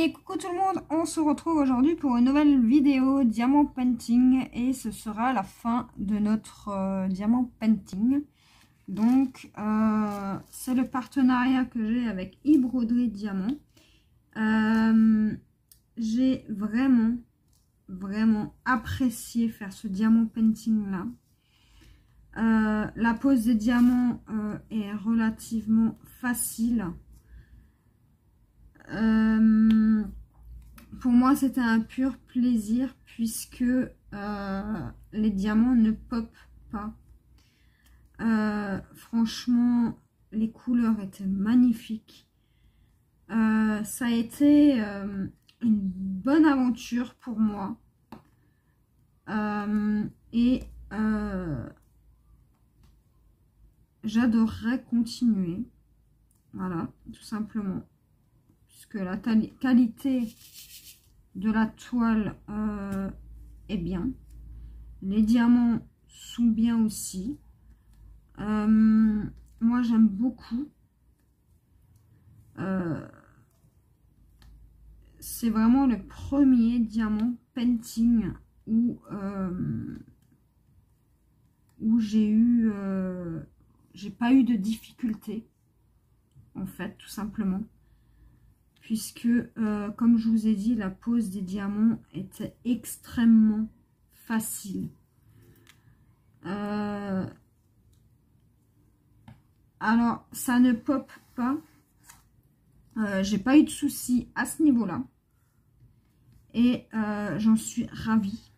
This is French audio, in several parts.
Et coucou tout le monde, on se retrouve aujourd'hui pour une nouvelle vidéo diamant painting et ce sera la fin de notre diamant painting. Donc c'est le partenariat que j'ai avec e-broderie diamant. J'ai vraiment apprécié faire ce diamant painting là. La pose des diamants est relativement facile. Pour moi c'était un pur plaisir puisque les diamants ne popent pas. Franchement les couleurs étaient magnifiques. Ça a été une bonne aventure pour moi et j'adorerais continuer, voilà, tout simplement, puisque la qualité de la toile est bien, les diamants sont bien aussi. Moi j'aime beaucoup. C'est vraiment le premier diamant painting où j'ai pas eu de difficulté, en fait, tout simplement, puisque comme je vous ai dit, la pose des diamants était extrêmement facile. Alors ça ne pop pas, j'ai pas eu de soucis à ce niveau là et j'en suis ravie.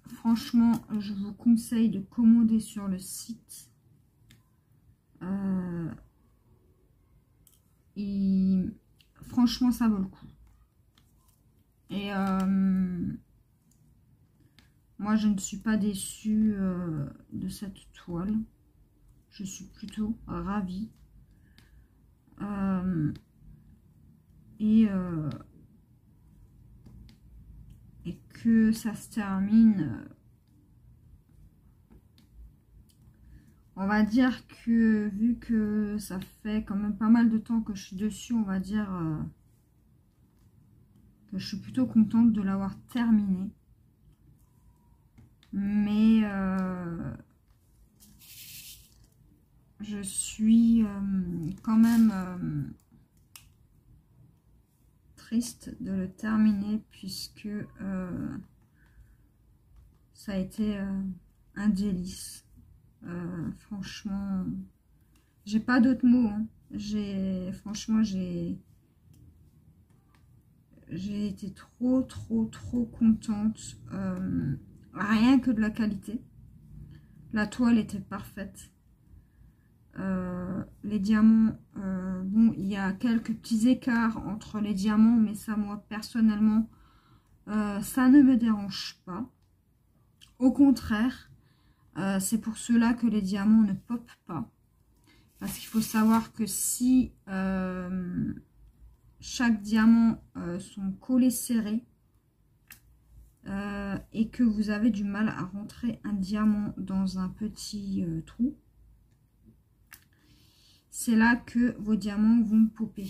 Franchement je vous conseille de commander sur le site. Franchement ça vaut le coup. Et moi je ne suis pas déçue de cette toile. Je suis plutôt ravie. Et que ça se termine. On va dire que vu que ça fait quand même pas mal de temps que je suis dessus, on va dire que je suis plutôt contente de l'avoir terminé. Mais je suis quand même triste de le terminer puisque ça a été un délice. Franchement, j'ai pas d'autres mots, hein. Franchement, j'ai été trop contente, rien que de la qualité. La toile était parfaite. Les diamants, bon, il y a quelques petits écarts entre les diamants, mais ça, moi personnellement, ça ne me dérange pas. Au contraire, c'est pour cela que les diamants ne popent pas, parce qu'il faut savoir que si chaque diamant sont collés serrés et que vous avez du mal à rentrer un diamant dans un petit trou, c'est là que vos diamants vont popper.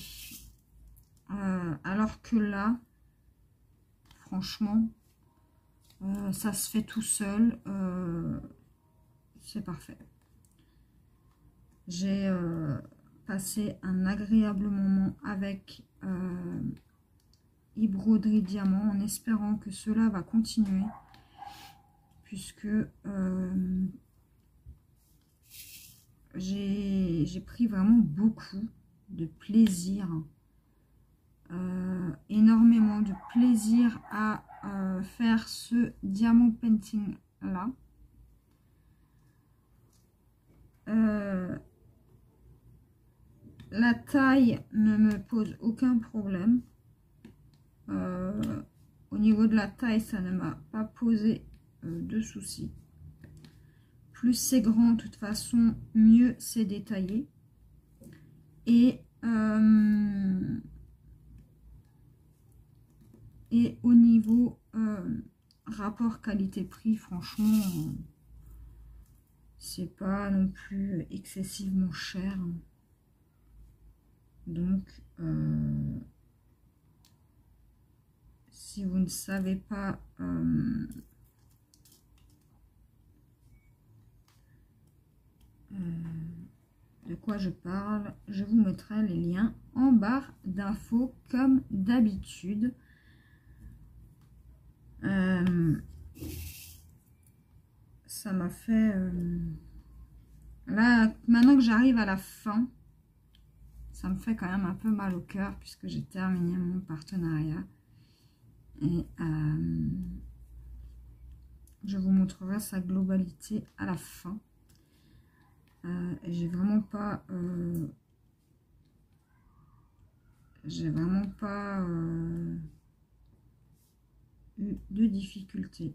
Alors que là, franchement, ça se fait tout seul. C'est parfait. J'ai passé un agréable moment avec e-broderie diamant en espérant que cela va continuer, puisque j'ai pris vraiment beaucoup de plaisir, énormément de plaisir à faire ce diamant painting là. La taille ne me pose aucun problème. Au niveau de la taille, ça ne m'a pas posé de soucis. Plus c'est grand, de toute façon, mieux c'est détaillé. Et au niveau rapport qualité-prix, franchement, c'est pas non plus excessivement cher. Donc, si vous ne savez pas de quoi je parle, je vous mettrai les liens en barre d'infos comme d'habitude. Ça m'a fait... là, maintenant que j'arrive à la fin, ça me fait quand même un peu mal au cœur puisque j'ai terminé mon partenariat. Et je vous montrerai sa globalité à la fin. J'ai vraiment pas eu de difficultés.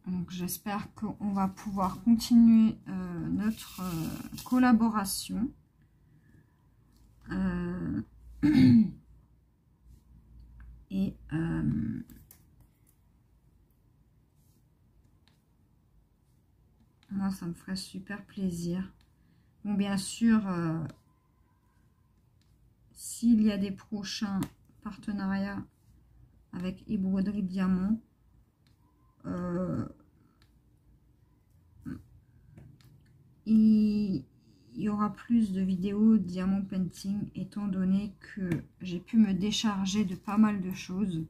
Donc j'espère qu'on va pouvoir continuer notre collaboration. Et moi, ça me ferait super plaisir. Bon, bien sûr, s'il y a des prochains partenariats avec Ébroderie Diamant, il y aura plus de vidéos diamant painting étant donné que j'ai pu me décharger de pas mal de choses.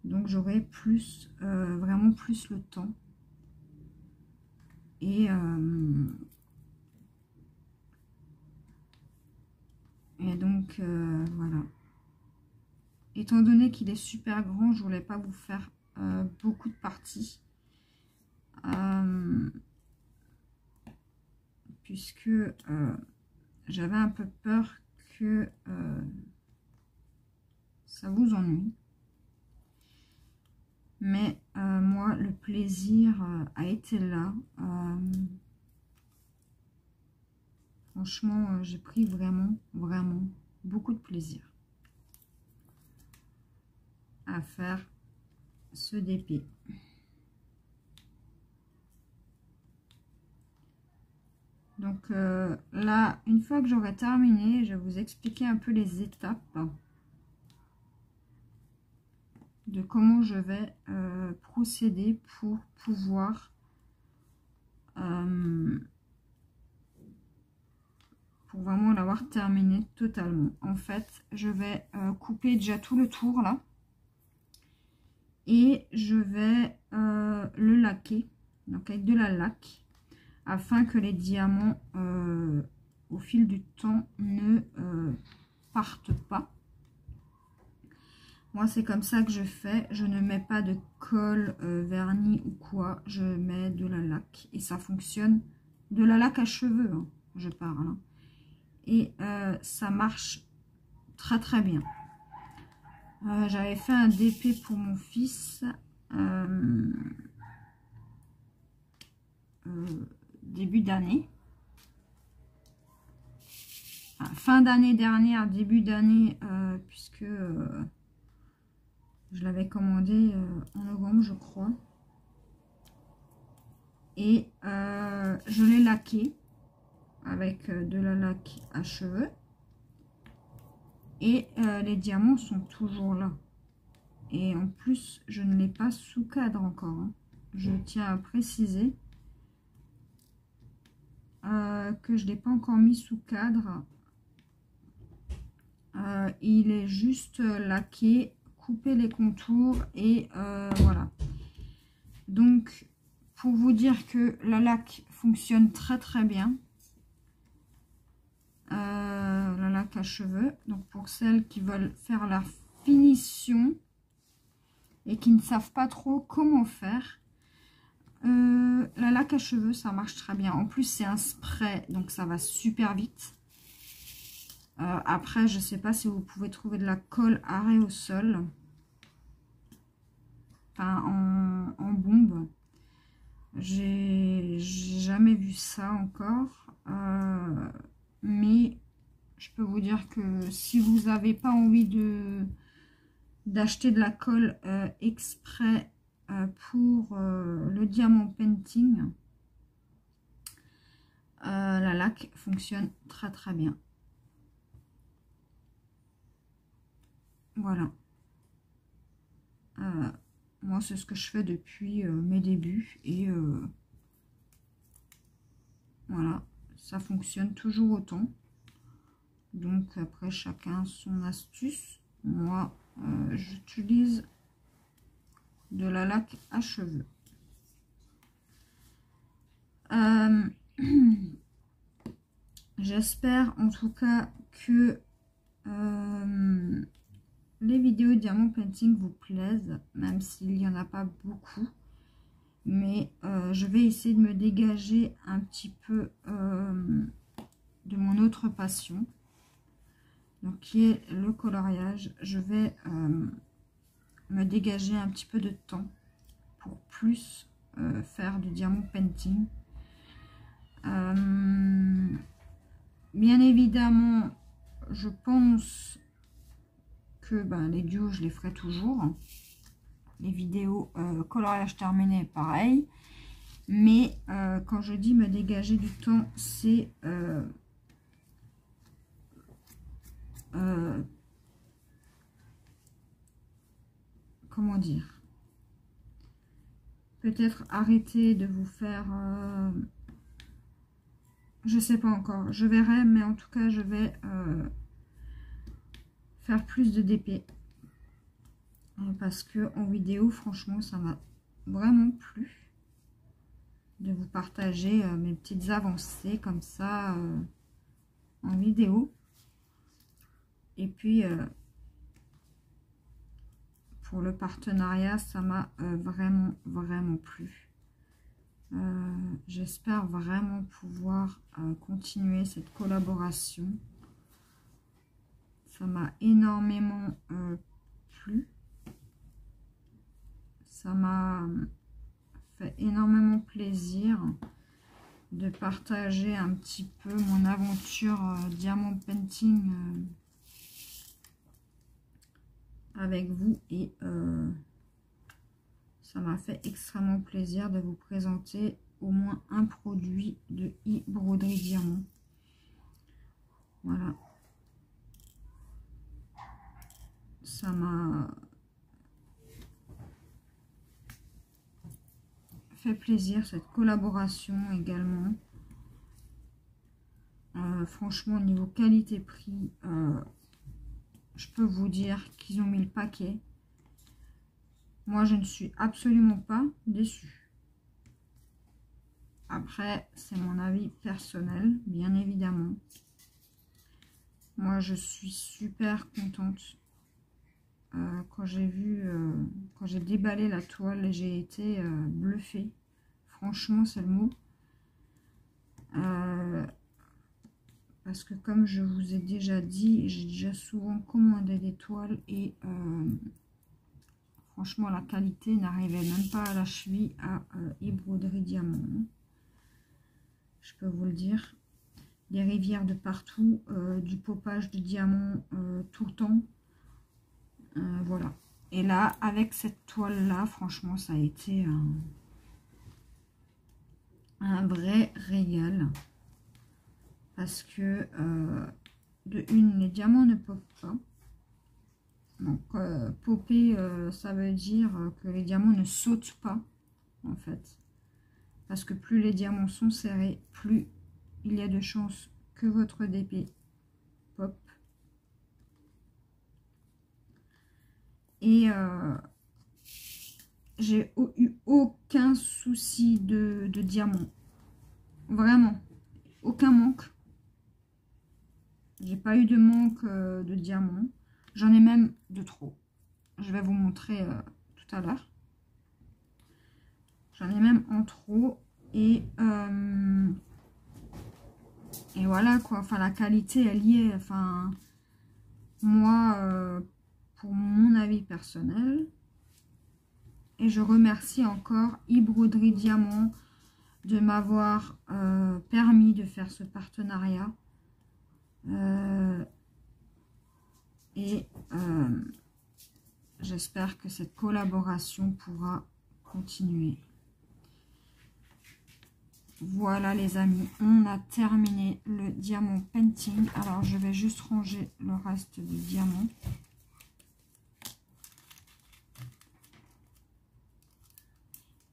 Donc j'aurai plus, vraiment plus le temps. Et donc voilà. Étant donné qu'il est super grand, je voulais pas vous faire beaucoup de parties. Puisque j'avais un peu peur que ça vous ennuie. Mais moi, le plaisir a été là. Franchement, j'ai pris vraiment beaucoup de plaisir à faire ce DP. Donc là, une fois que j'aurai terminé, je vais vous expliquer un peu les étapes de comment je vais procéder pour pouvoir vraiment l'avoir terminé totalement. En fait, je vais couper déjà tout le tour là et je vais le laquer, donc avec de la laque, afin que les diamants au fil du temps ne partent pas. Moi, c'est comme ça que je fais. Je ne mets pas de colle, vernis ou quoi. Je mets de la laque. Et ça fonctionne. De la laque à cheveux, hein, je parle. Hein. Et ça marche très bien. J'avais fait un DP pour mon fils. Début d'année. Fin d'année dernière, début d'année, puisque... je l'avais commandé en novembre, je crois. Et je l'ai laqué avec de la laque à cheveux. Et les diamants sont toujours là. Et en plus, je ne l'ai pas sous cadre encore. Hein. Je tiens à préciser que je ne l'ai pas encore mis sous cadre. Il est juste laqué, couper les contours et voilà. Donc pour vous dire que la laque fonctionne très bien, la laque à cheveux. Donc pour celles qui veulent faire la finition et qui ne savent pas trop comment faire, la laque à cheveux ça marche très bien. En plus c'est un spray donc ça va super vite. Après je sais pas si vous pouvez trouver de la colle arrêt au sol, enfin en bombe. J'ai jamais vu ça encore, mais je peux vous dire que si vous n'avez pas envie d'acheter de la colle exprès pour le diamant painting, lac fonctionne très très bien. Voilà. Moi, c'est ce que je fais depuis mes débuts. Et voilà, ça fonctionne toujours autant. Donc, après, chacun son astuce. Moi, j'utilise de la laque à cheveux. J'espère en tout cas que les vidéos diamant painting vous plaisent, même s'il n'y en a pas beaucoup. Mais je vais essayer de me dégager un petit peu de mon autre passion, donc qui est le coloriage. Je vais me dégager un petit peu de temps pour plus faire du diamant painting. Bien évidemment, je pense que les duos, je les ferai toujours. Les vidéos coloriage terminé, pareil. Mais quand je dis me dégager du temps, c'est comment dire, peut-être arrêter de vous faire je sais pas encore, je verrai, mais en tout cas je vais faire plus de DP parce que en vidéo, franchement, ça m'a vraiment plu de vous partager mes petites avancées comme ça en vidéo. Et puis pour le partenariat, ça m'a vraiment plu. J'espère vraiment pouvoir continuer cette collaboration. Ça m'a énormément plu. Ça m'a fait énormément plaisir de partager un petit peu mon aventure diamant painting avec vous. Et ça m'a fait extrêmement plaisir de vous présenter au moins un produit de e-broderie diamant. Voilà. Ça m'a fait plaisir, cette collaboration également. Franchement, au niveau qualité-prix, je peux vous dire qu'ils ont mis le paquet. Moi, je ne suis absolument pas déçue. Après, c'est mon avis personnel, bien évidemment. Moi, je suis super contente. Quand j'ai vu, quand j'ai déballé la toile, j'ai été bluffée. Franchement, c'est le mot. Parce que comme je vous ai déjà dit, j'ai déjà souvent commandé des toiles et franchement, la qualité n'arrivait même pas à la cheville à e-broderie diamant. Je peux vous le dire. Des rivières de partout, du poppage de diamant tout le temps. Voilà. Et là, avec cette toile-là, franchement, ça a été un vrai régal. Parce que, de une, les diamants ne popent pas. Donc, popper, ça veut dire que les diamants ne sautent pas, en fait. Parce que plus les diamants sont serrés, plus il y a de chances que votre DP pop. Et j'ai eu aucun souci de diamant. Vraiment, aucun manque. J'ai pas eu de manque de diamant. J'en ai même de trop. Je vais vous montrer tout à l'heure. J'en ai même en trop. Et voilà quoi. Enfin, la qualité, elle y est. Enfin, moi, pour mon avis personnel, et je remercie encore e-broderie diamant de m'avoir permis de faire ce partenariat. Et j'espère que cette collaboration pourra continuer. Voilà les amis, on a terminé le diamant painting. Alors je vais juste ranger le reste du diamant.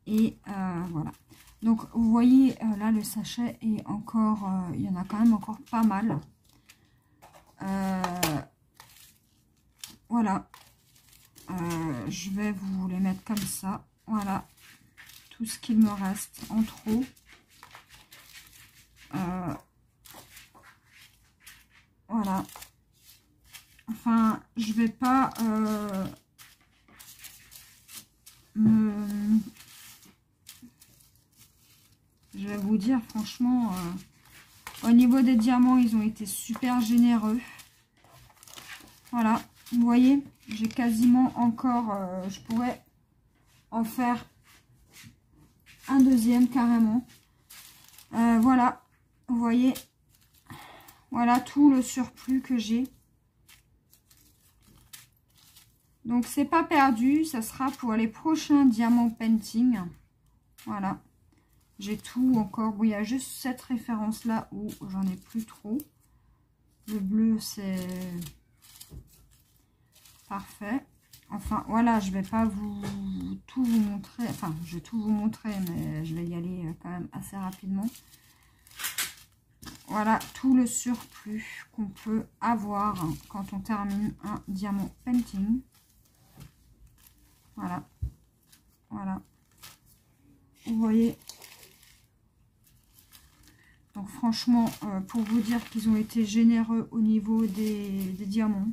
Et voilà. Donc vous voyez là le sachet est encore, il y en a quand même encore pas mal. Voilà. Je vais vous les mettre comme ça. Voilà. Tout ce qu'il me reste en trop. Voilà. Enfin, je vais pas je vais vous dire franchement, au niveau des diamants, ils ont été super généreux. Voilà, vous voyez, j'ai quasiment encore, je pourrais en faire un deuxième carrément. Voilà, vous voyez, voilà tout le surplus que j'ai. Donc c'est pas perdu, ça sera pour les prochains diamants painting. Voilà, j'ai tout encore. Bon, il y a juste cette référence là où j'en ai plus trop. Le bleu c'est parfait. Enfin voilà, je vais pas tout vous montrer. Enfin, je vais tout vous montrer, mais je vais y aller quand même assez rapidement. Voilà tout le surplus qu'on peut avoir quand on termine un diamant painting. Voilà, voilà. Vous voyez. Donc franchement, pour vous dire qu'ils ont été généreux au niveau des diamants.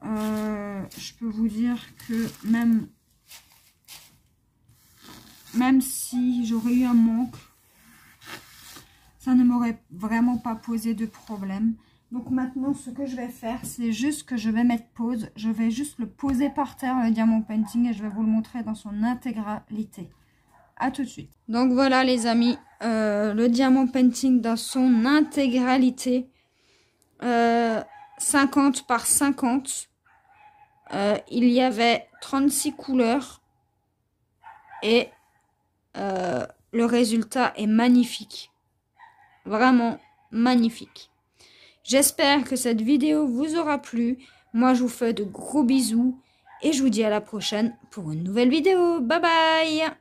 Je peux vous dire que même si j'aurais eu un manque, ça ne m'aurait vraiment pas posé de problème. Donc maintenant, ce que je vais faire, c'est juste que je vais mettre pause. Je vais juste le poser par terre, le diamant painting, et je vais vous le montrer dans son intégralité. À tout de suite. Donc voilà les amis, le diamant painting dans son intégralité. 50 par 50. Il y avait 36 couleurs. Et le résultat est magnifique. Vraiment magnifique. J'espère que cette vidéo vous aura plu. Moi, je vous fais de gros bisous. Et je vous dis à la prochaine pour une nouvelle vidéo. Bye bye!